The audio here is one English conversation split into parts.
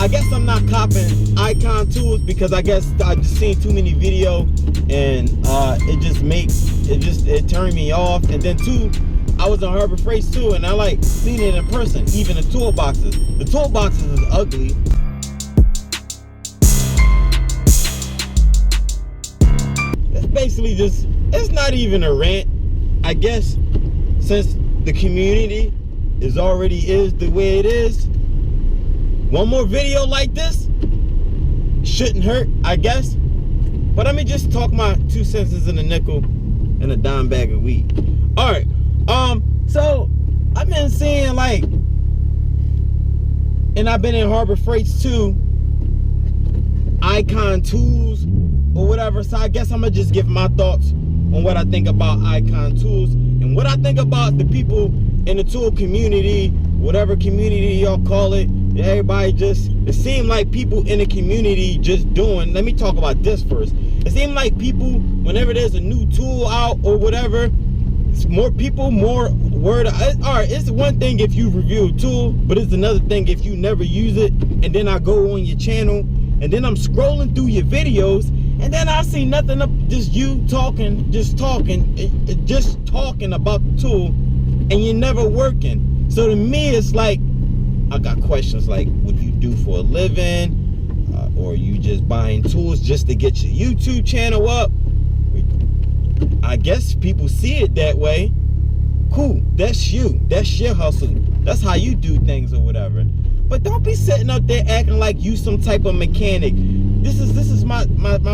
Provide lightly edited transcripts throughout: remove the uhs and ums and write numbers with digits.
I guess I'm not copping icon tools because I guess I just seen too many video and it turned me off. And then two, I was on Harbor Freight too, and I like seen it in person. Even the toolboxes. The toolboxes is ugly. It's basically just, it's not even a rant. I guess since the community is the way it is, one more video like this shouldn't hurt, I guess. But let me just talk my 2 cents in a nickel and a dime bag of weed. All right. So I've been seeing like, and I've been in Harbor Freights too, icon tools or whatever. So I guess I'm gonna just give my thoughts on what I think about icon tools and what I think about the people in the tool community, whatever community y'all call it. Everybody just, it seemed like people in the community just doing, let me talk about this first. It seemed like people, whenever there's a new tool out or whatever, it's more people, more word. All right, it's one thing if you review a tool, but it's another thing if you never use it. And then I go on your channel and then I'm scrolling through your videos and then I see nothing up, just you talking, just talking about the tool and you're never working. So to me, it's like, I got questions like, what do you do for a living? Or you just buying tools just to get your YouTube channel up? I guess people see it that way. Cool, that's you. That's your hustle. That's how you do things or whatever. But don't be sitting up there acting like you some type of mechanic. This is my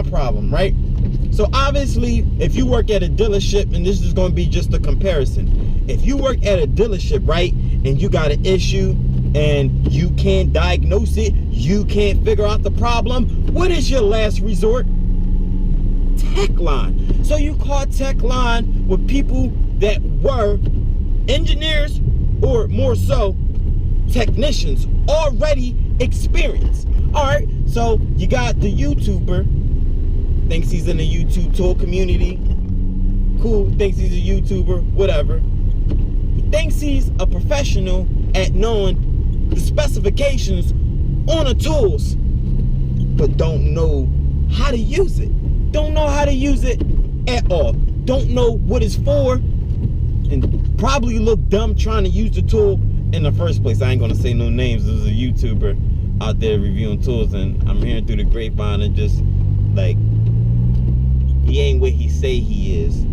problem, right? So obviously, if you work at a dealership, and this is going to be just a comparison. If you work at a dealership, right, and you got an issue, and you can't diagnose it, you can't figure out the problem, what is your last resort? Tech line. So you call tech line with people that were engineers, or more so technicians, already experienced. All right, so you got the YouTuber, thinks he's in the YouTube tool community, cool, thinks he's a YouTuber, whatever. He thinks he's a professional at knowing the specifications on the tools, but don't know how to use it. Don't know how to use it at all. Don't know what it's for, and probably look dumb trying to use the tool in the first place. I ain't gonna say no names. There's a YouTuber out there reviewing tools, and I'm hearing through the grapevine and just like, he ain't what he say he is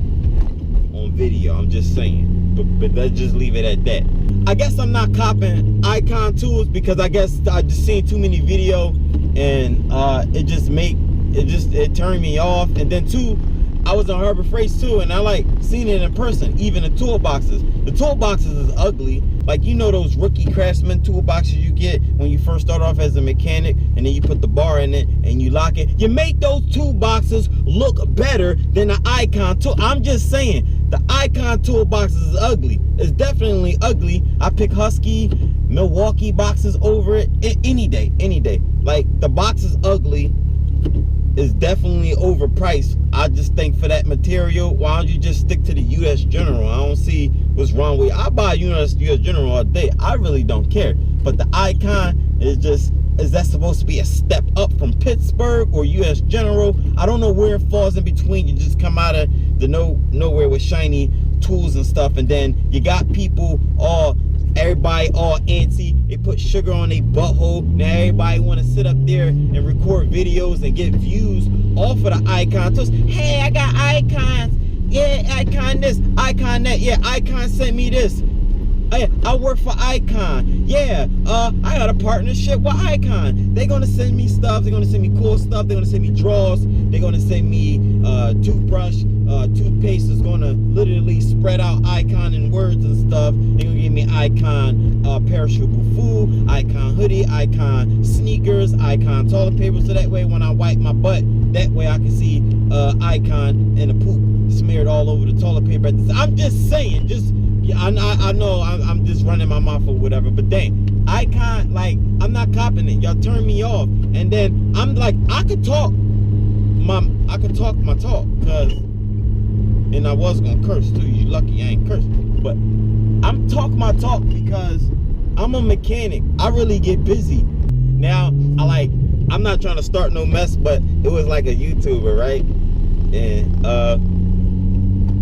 on video. I'm just saying. But let's just leave it at that. I guess I'm not copping icon tools because I guess I just seen too many video and it turned me off. And then two, I was on Harbor Freight too, and I like seen it in person. Even the toolboxes. The toolboxes is ugly. Like, you know those rookie craftsman toolboxes you get when you first start off as a mechanic, and then you put the bar in it and you lock it. You make those toolboxes look better than the icon tool. I'm just saying, the icon toolboxes is ugly. It's definitely ugly. I pick Husky, Milwaukee boxes over it any day, any day. Like, the box is ugly. Is definitely overpriced. I just think for that material, why don't you just stick to the US General? I don't see what's wrong with it. I buy US General all day. I really don't care. But the icon is just, is that supposed to be a step up from Pittsburgh or US General? I don't know where it falls in between. You just come out of the nowhere with shiny tools and stuff, and then you got people everybody all antsy. They put sugar on their butthole. Now everybody want to sit up there and record videos and get views off of the icon tools. Hey, I got icons. Yeah, icon this, icon that. Yeah, icon sent me this. I work for Icon. Yeah, I got a partnership with Icon. They're gonna send me stuff. They're gonna send me cool stuff. They're gonna send me drawers. They're gonna send me toothbrush, toothpaste is gonna literally spread out Icon in words and stuff. They're gonna give me Icon perishable food, Icon hoodie, Icon sneakers, Icon toilet paper. So that way when I wipe my butt, that way I can see Icon and the poop smeared all over the toilet paper. I'm just saying, yeah, I know I'm just running my mouth or whatever, but dang, Icon, like, I'm not copping it. Y'all turn me off. And then I'm like, I could talk my talk, cause, and I was gonna curse too. You lucky I ain't cursed, but I'm talk my talk because I'm a mechanic. I really get busy. Now, I'm not trying to start no mess, but it was like a YouTuber, right? And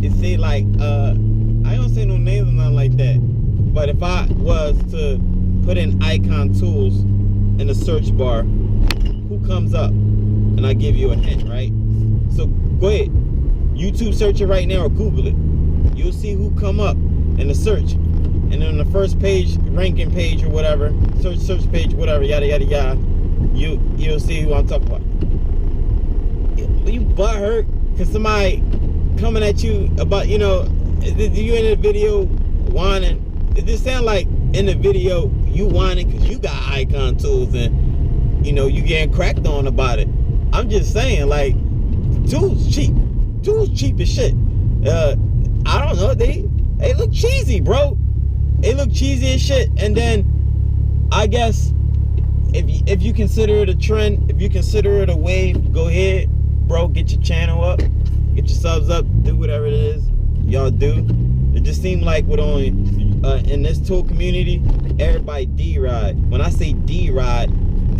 it seemed like I don't say no names or nothing like that, but if I was to put in icon tools in the search bar, who comes up? And I give you a hint, right? So go ahead, YouTube search it right now or Google it. You'll see who come up in the search. And then on the first page, ranking page or whatever, search page, whatever, yada yada yada, you'll see who I'm talking about. You butthurt because somebody coming at you about, you know, you in the video whining. It just sound like in the video you whining because you got icon tools and, you know, you getting cracked on about it. I'm just saying, like, tools cheap. Tools cheap as shit. I don't know, they look cheesy, bro. They look cheesy as shit. And then I guess if you consider it a trend, if you consider it a wave, go ahead, bro, get your channel up, get your subs up, do whatever it is y'all do. It just seemed like with only in this tool community, everybody D-ride. When I say D-ride,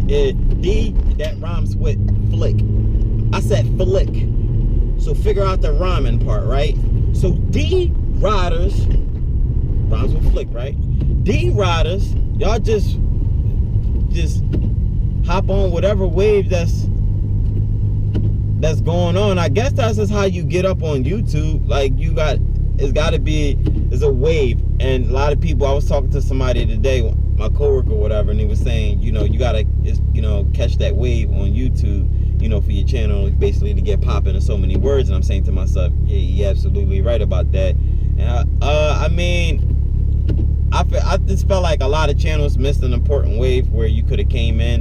D, that rhymes with flick. I said flick. So figure out the rhyming part, right? So D-riders rhymes with flick, right? D-riders, y'all just hop on whatever wave that's going on. I guess that's just how you get up on YouTube. Like, it's a wave. And a lot of people, I was talking to somebody today, my coworker or whatever, and he was saying, you know, you gotta, you know, catch that wave on YouTube, you know, for your channel, basically to get popping in so many words. And I'm saying to myself, yeah, you're absolutely right about that. And I mean, I just felt like a lot of channels missed an important wave where you could have came in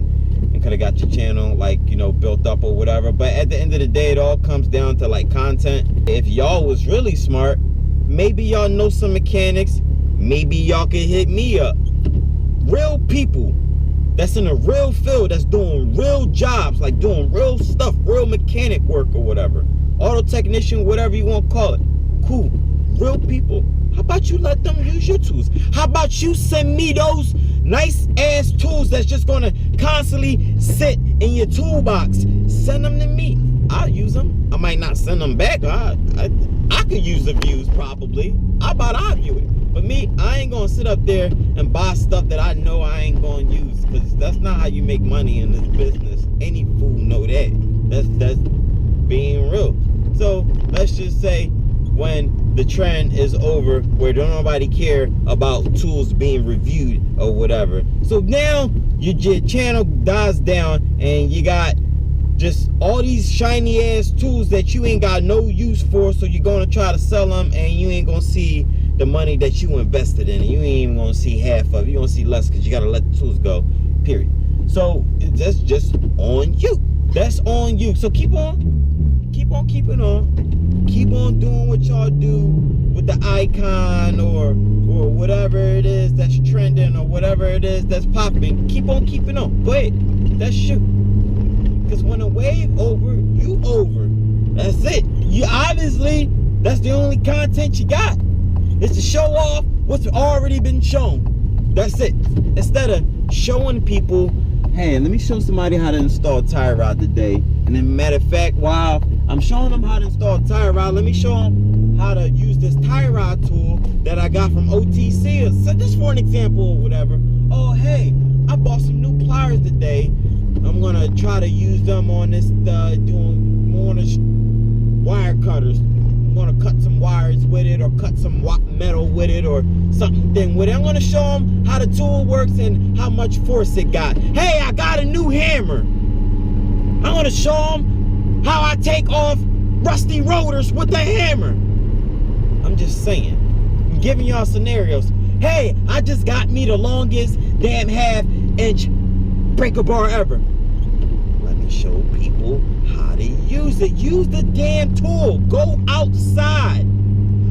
and could have got your channel, like, you know, built up or whatever. But at the end of the day, it all comes down to like content. If y'all was really smart, maybe y'all know some mechanics, maybe y'all could hit me up. Real people that's in a real field, that's doing real jobs, like doing real stuff, real mechanic work or whatever, auto technician, whatever you want to call it. Cool, real people. How about you let them use your tools? How about you send me those nice ass tools that's just gonna constantly sit in your toolbox? Send them to me. I'll use them. I might not send them back. I could use the views probably. How about I view it? But me, I ain't gonna sit up there and buy stuff that I know I ain't gonna use, because that's not how you make money in this business. Any fool know that. That's being real. So let's just say when the trend is over where don't nobody care about tools being reviewed or whatever. So now your channel dies down and you got just all these shiny ass tools that you ain't got no use for, so you're gonna try to sell them and you ain't gonna see the money that you invested in, and you ain't even gonna see half of it. You're gonna see less because you gotta let the tools go, period. So that's just on you. That's on you. So keep on keeping on. Keep on doing what y'all do with the icon or whatever it is that's trending or whatever it is that's popping. Keep on keeping on. Go ahead. That's you. Because when a wave over, you over. That's it. You obviously, that's the only content you got. It's to show off what's already been shown. That's it. Instead of showing people, hey, let me show somebody how to install tie rod today. And then, matter of fact, while I'm showing them how to install tie rod, let me show them how to use this tie rod tool that I got from OTC. So just for an example or whatever. Oh, hey, I bought some new pliers today. I'm gonna try to use them on this, doing more wire cutters. I'm gonna cut some wires with it, or cut some metal with it, or something with it. I'm gonna show them how the tool works and how much force it got. Hey, I got a new hammer. I'm gonna show them how I take off rusty rotors with the hammer. I'm just saying. I'm giving y'all scenarios. Hey, I just got me the longest damn half-inch breaker bar ever. Let me show people how to use it. Use the damn tool. Go outside.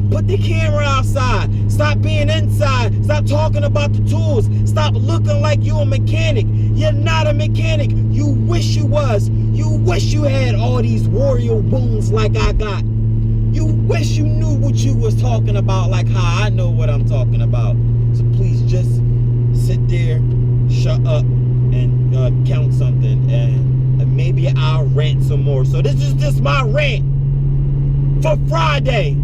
Put the camera outside. Stop being inside. Stop talking about the tools. Stop looking like you a mechanic. You're not a mechanic. You wish you was. You wish you had all these warrior wounds like I got. You wish you knew what you was talking about like how I know what I'm talking about. So please just sit there, shut up, and count something and rant some more. So this is just my rant for Friday.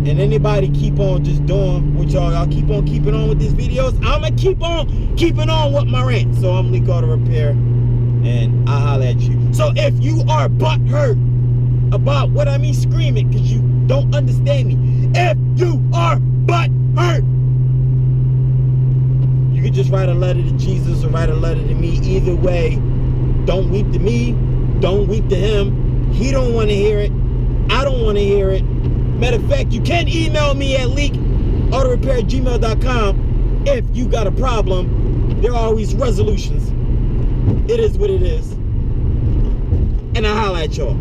And anybody keep on just doing what y'all keep on keeping on with these videos, I'ma keep on keeping on with my rant. So I'm Leekautorepair, and I'll holler at you. So if you are butthurt about what I mean screaming because you don't understand me, if you are butthurt, you can just write a letter to Jesus or write a letter to me. Either way, don't weep to me, don't weep to him. He don't want to hear it, I don't want to hear it. Matter of fact, you can email me at leekautorepair@gmail.com if you got a problem. There are always resolutions. It is what it is. And I'll holler at y'all.